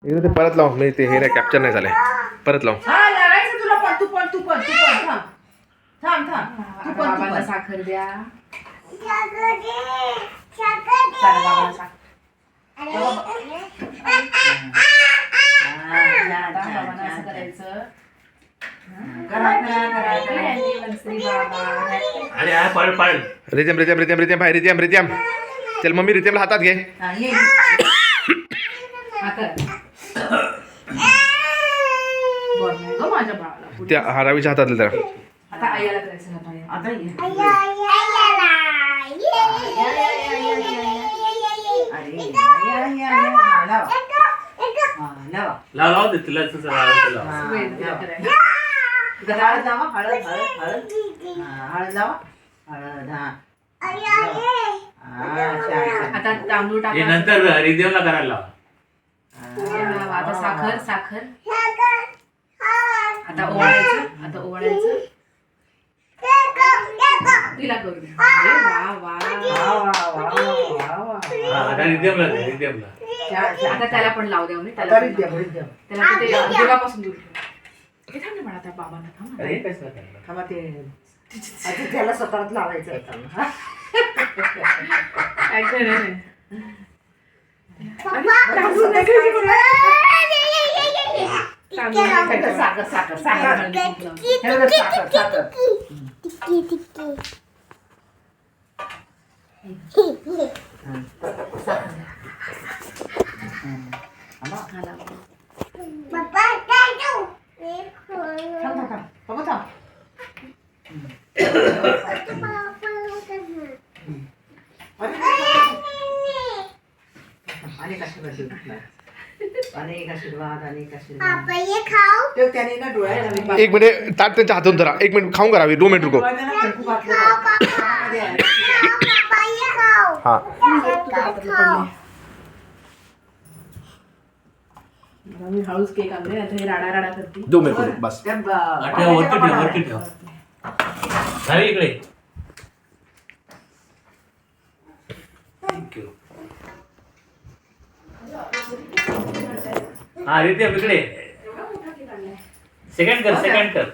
इथे ते परत लाव मी ते हे नाही कॅप्चर नाही झालंय परत लाव. हा लावायचं तुला पण तू पण थांब तू पण बाबाला साखर द्या. चला बाबाला साखर. बाबांना असं करायचं. आणि पळ रित्यम रित्यम रित्यम रित्यम भाई रित्यम रित्यम चल मम्मी रित्यमला हातात घे. माझ्या बाळाला त्या हारावीच्या हातातलं जरा. आता आईला करायचं ना आता लाव दे तिला हळद लावा हळद लावा आता तांदूळ टाका. नंतर रिदेवला करायला लाव. आता साखर आता ओवाळायचं तिला करू दे. आता रिदेवला आता त्याला पण लावू द्या त्याला ते देवापासून दूर ठेव. हे थांब ना बाळा आता बाबांना थांब. अरे कसं करणार? थांबा ते त्याला स्वतःच लावायचं. काय खरं नाही. अनेक आशीर्वाद त्याने ना डोळ्याला एक मिनिट ताट त्यांच्या हातून धरा. एक मिनिट खाऊन करावी 2 मिनिट रुको. हा मी हळूच केक आणले आता हे राडा करते. 2 मिनिट रुको बस. वरती ठेव जावी इकडे. थँक्यू. हा रिदेव इकडे. सेकंड कर